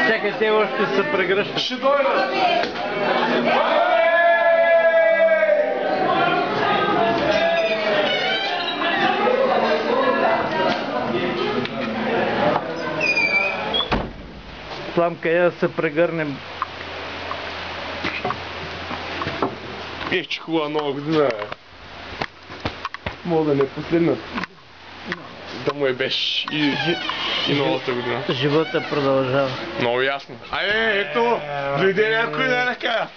Чакай, те още се прегръщат. Ще дойдат. Слам, къде да се прегърнем? Че хубава нова година, бе. Мога да не последнат. Да му беше и новата година. Живота продължава. Много ясно. Ето, дойде някой да накара.